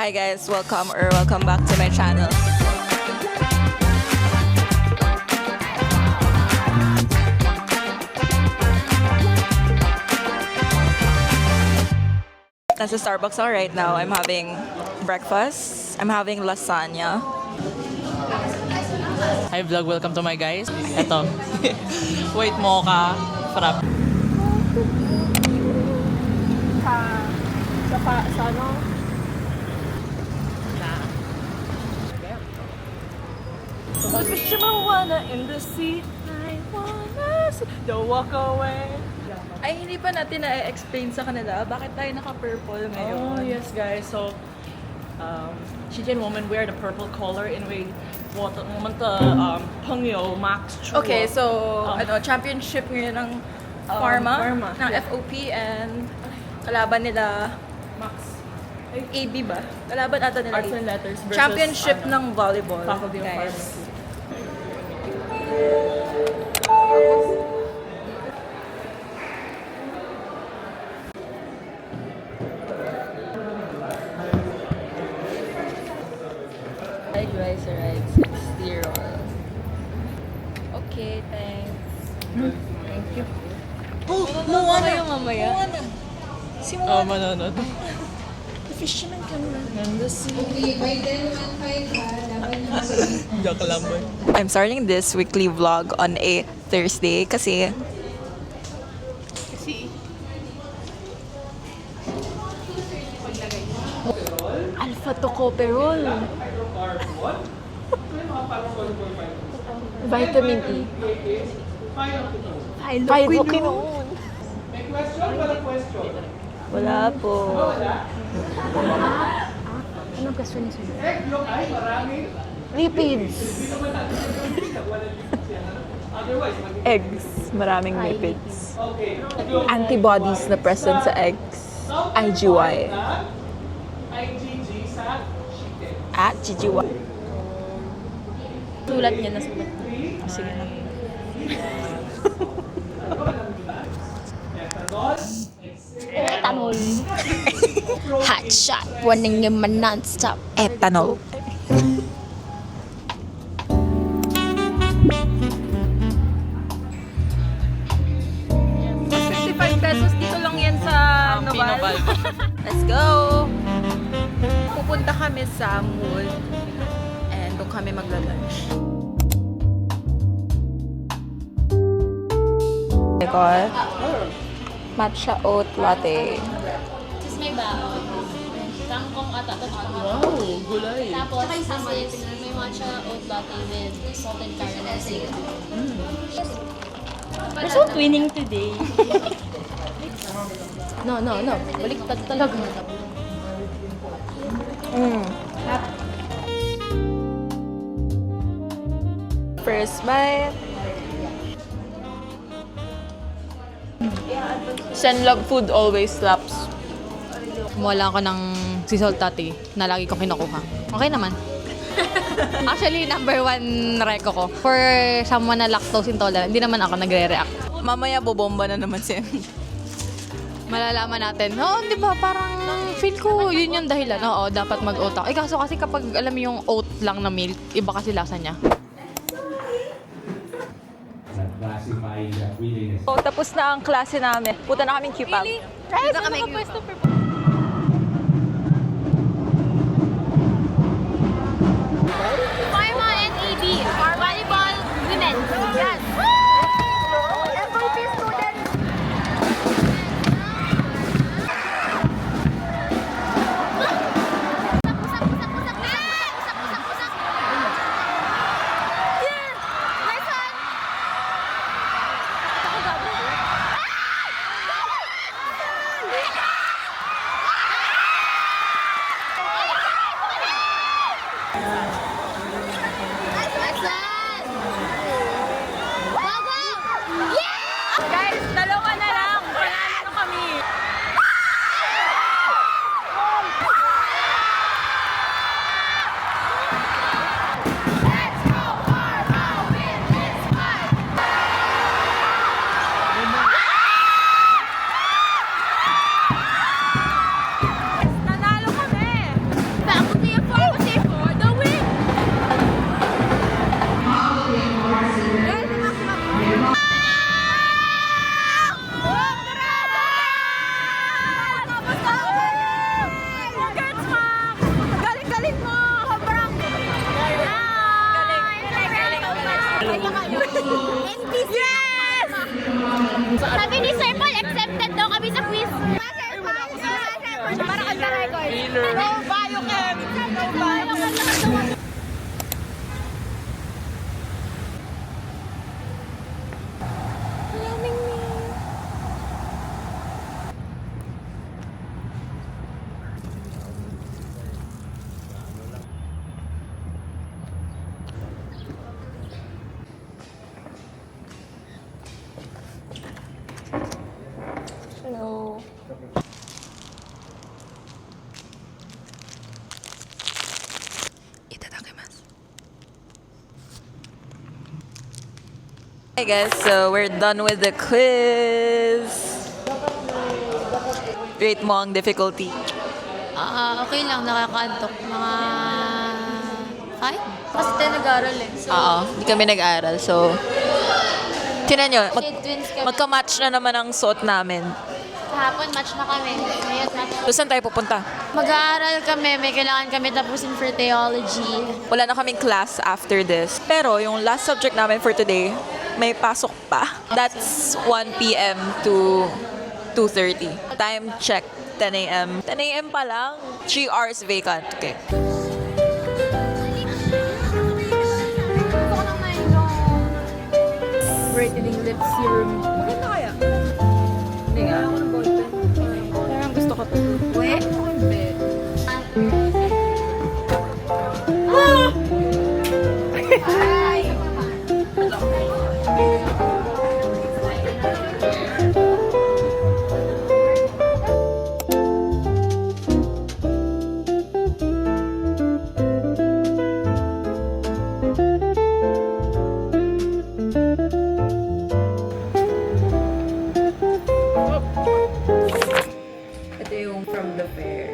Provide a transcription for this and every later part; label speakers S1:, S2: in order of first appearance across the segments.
S1: Hi guys, welcome back to my channel. Nasa Starbucks ako right now. I'm having breakfast. I'm having lasagna.
S2: Hi vlog, welcome to my guys. Eto. Wait mo ka. Frap.
S3: Sa ano? Wish marijuana in the sea. I wanna see. Don't walk away.
S1: Ay, hindi pa natin na-explain sa kanila bakit tayo naka-purple ngayon.
S3: Oh, yes, guys. So, Chichen woman wear the purple color in way what moment the Pengyo Max Chua.
S1: Okay, so championship ngayon ng Pharma,
S3: Pharma,
S1: ng
S3: yeah.
S1: FOP and kalaban nila
S3: Max
S1: AB ba? Kalaban ata nila
S3: Arts
S1: AB.
S3: and Letters versus
S1: Championship ng volleyball.
S3: Faculty of
S1: guys.
S3: Pharmacy.
S1: Glyceride 60 roll. Okay, thanks.
S3: Thank you.
S1: Oh, mamaya. Si
S2: Oh, manonood.
S1: Fisherman camera.
S2: Joke lang boy.
S1: I'm starting this weekly vlog on a Thursday kasi
S3: Alpha tocopherol. Vitamin E. Phylloquinone.
S1: wala po.
S3: Anong question niya sa'yo? Lipids.
S1: Eggs. Maraming lipids.
S3: Antibodies na present sa eggs. IgY.
S1: At GGY.
S3: Sulat niya na sulat. Sige na. Etanol. Hot shot. Warning naman non-stop.
S1: Ethanol. ₱55 dito lang yan sa
S2: Pinoval.
S1: Let's go! Pupunta kami sa mall and doon kami magla-lunch. Matcha oat latte.
S4: Tapos may baon. Kangkong ata.
S2: Wow, gulay.
S4: Tapos, this is may matcha oat latte with salted caramel syrup. We're so twinning today.
S3: No. Baliktad talaga.
S1: First bite.
S3: Senlab food always slaps.
S5: Wala ako ng sea salt tati na lagi kong kinukuha. Okay naman. Actually, number 1 reko ko. For someone na lactose intolerant, hindi naman ako nagre-react.
S1: Mamaya bobomba na naman siya.
S5: Malalaman natin, di ba, parang feel ko yun yung dahilan. Oo, dapat mag-oat ako. Kaso kasi kapag alam mo yung oat lang na milk, iba kasi lasa niya.
S1: So, tapos na ang klase namin. Punta na kaming QPAB.
S5: Guys, ano ka pwesto for
S4: Pharma and AB are volleyball women. Yes. FOP students. Galing-galing mo! Sobrang! Yes! Sabi ni Sir Paul, accepted daw kami sa quiz. Para kang record. No biochem! No biochem!
S1: Hello. Itadakimasu. Hey guys, so we're done with the quiz. Rate mo ang difficulty.
S5: Okay lang, nakakaantok. Mga 5? Kasi tayo nag-aaral eh. So,
S1: Oo, hindi kami nag-aral. So, tinan nyo,
S5: shade twins kami.
S1: magka-match na naman ang suot namin.
S5: Kahapon, match na kami. Ngayon, match.
S1: So, saan tayo pupunta?
S5: Mag-aaral kami. May kailangan kami tapusin for theology.
S1: Wala na kaming class after this. Pero yung last subject namin for today, may pasok pa. That's 1 p.m. to 2:30. Time check, 10 a.m. 10 a.m. pa lang. 3 hours vacant. Okay.
S5: Brightening lips serum.
S3: Maganda kaya? Hindi nga. Ako ng ballpen. Parang gusto ko to.
S5: Wait. Hindi.
S1: Ito yung from the fair.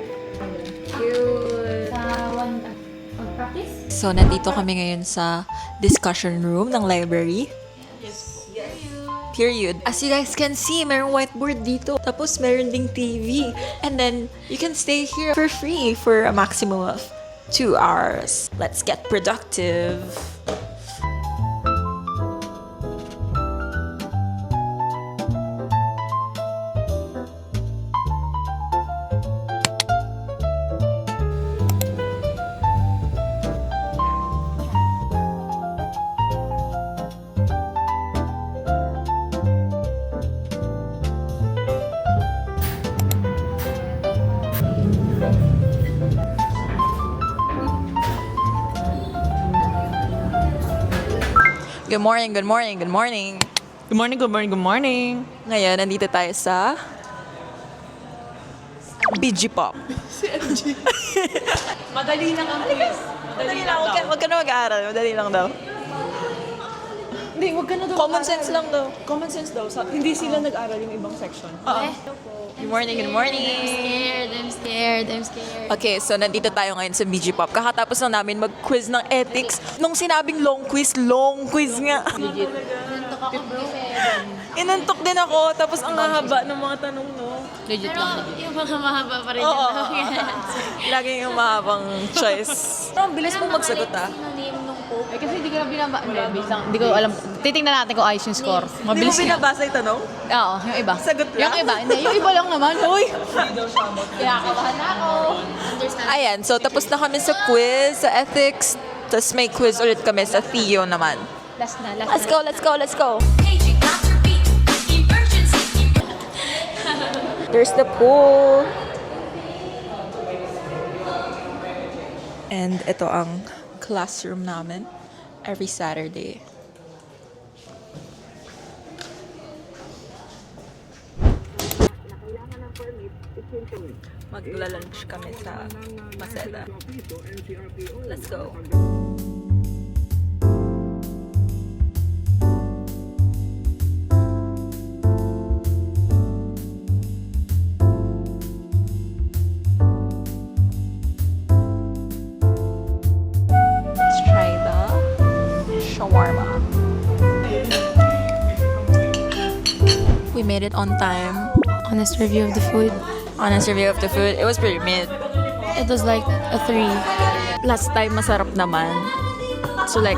S1: Cute.
S5: Mag-practice?
S1: So, nandito kami ngayon sa discussion room ng library. Period. As you guys can see, mayroong whiteboard dito. Tapos, meron ding TV. And then, you can stay here for free for a maximum of 2 hours. Let's get productive. Good morning, good morning, good morning.
S2: Good morning, good morning, good morning.
S1: Ngayon, nandito tayo sa BG Pop.
S3: Madali lang ang quiz.
S1: Madali lang, huwag ka na mag-aaral. Madali lang daw.
S3: Hindi, wag ka na daw.
S1: Common sense lang daw.
S3: Common sense daw. Hindi sila nag-aral yung ibang section.
S1: Good morning, good morning.
S5: I'm scared.
S1: Okay, so nandito tayo ngayon sa BG Pop. Kakatapos lang namin mag-quiz ng ethics. Nung sinabing long quiz nga.
S5: Nantok ako, bro.
S1: Inantok din ako, tapos ang hahaba ng mga tanong, no?
S5: Legit lang. Yung mga mahaba pa rin
S1: Oo.
S5: yung
S1: Laging yung mahabang choice. Pero ang bilis mo magsagot, ah.
S5: name nung Pope. Eh, kasi hindi ko na binaba. Hindi ko alam. Titingnan natin kung ayos yung score.
S1: Hindi mo
S5: Mabilis nga.
S1: binabasa yung tanong?
S5: Oo, yung iba.
S1: Sagot lang?
S5: Yung iba. Hindi, yung iba lang naman. Uy! Kaya kabahan na ako.
S1: Ayan, so tapos na kami sa quiz, sa ethics. Tapos may quiz ulit kami sa Theo naman.
S5: Last na.
S1: Let's go, let's go, let's go.
S6: Paging Dr. B, emergency.
S1: There's the pool. And ito ang classroom namin every Saturday. Magla-lunch kami sa Maseda. Let's go. Let's try the shawarma. We made it on time.
S7: Honest review of the food.
S1: Honest review of the food, it was pretty mid.
S7: It was like a 3.
S1: Last time, masarap naman. So like,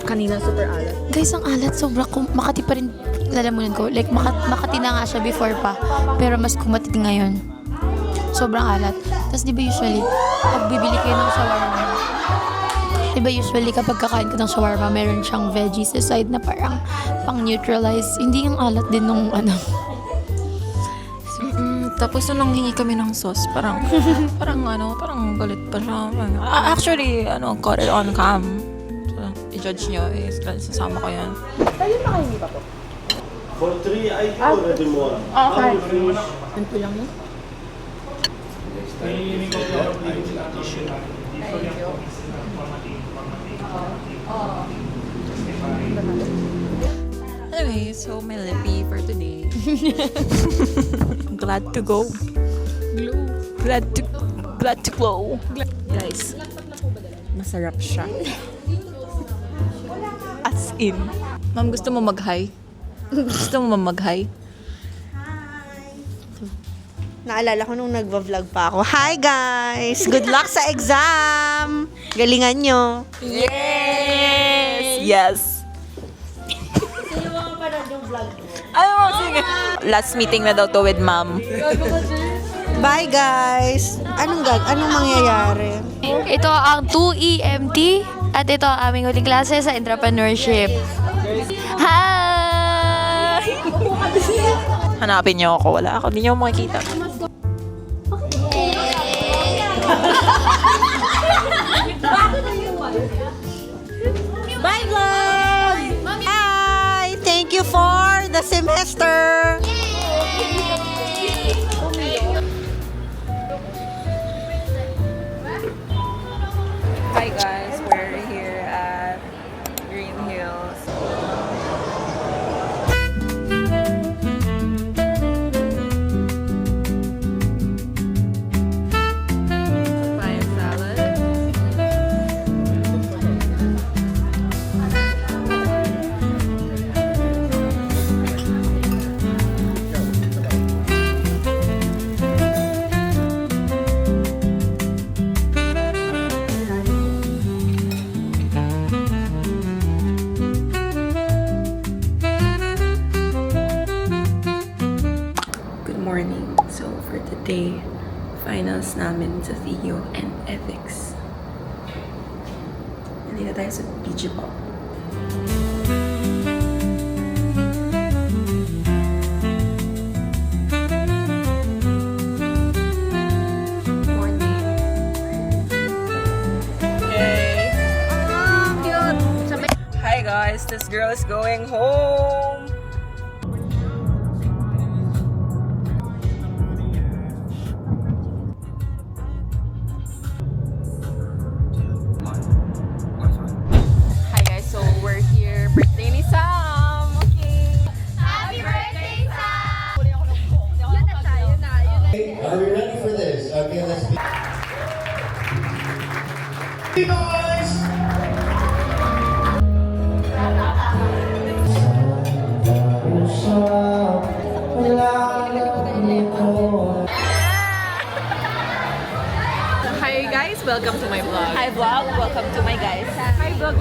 S1: kanina super alat.
S7: Guys, ang alat. Sobra Makati pa rin lalamunan ko. Like, Makati na nga siya before pa. Pero mas kumati ngayon. Sobrang alat. Tapos di ba usually, pag bibili kayo ng shawarma, di ba usually kapag kakain ka ng shawarma, meron siyang veggies sa side na parang pang-neutralize. Hindi yung alat din nung ano.
S1: Tapos nung nanghingi kami ng sauce, parang parang galit pa siya. Actually, got it on cam. So, i-judge nyo, sasama ko yan.
S8: For 3, I think already more.
S3: Okay.
S1: Anyway, so my lippy for today. I'm glad to go. Glad to glow. Guys, masarap siya. As in. Ma'am, gusto mo mag-hi? Gusto mo mag-hi?
S9: Naalala ko nung nagva-vlog pa ako. Hi guys! Good luck sa exam! Galingan nyo!
S1: Yes! Yes! Ano mo, sige. Last meeting na daw to with ma'am.
S9: Bye guys! Anong mangyayari?
S7: Ito ang 2EMT at ito ang aming huling klase sa entrepreneurship. Hi!
S1: Hanapin niyo ako. Wala ako. Hindi niyo ako makikita.
S9: Bye vlog! Bye! Thank you for the semester!
S1: Hi guys, we're here at Green Hills. Papaya salad. Good morning. So for today, finals namin sa Theo and Ethics. Nandito tayo sa PG Pop. Morning. Yay! Hi guys, this girl is going home. Hi guys, so we're here. Birthday ni Sam! Okay.
S4: Happy birthday, Sam! Yun na siya, yun na.
S8: Are we ready for this? Okay, let's be. Hey guys!
S1: Hi guys, welcome to my vlog.
S3: Hi vlog, welcome to my guys.
S1: Hi vlog.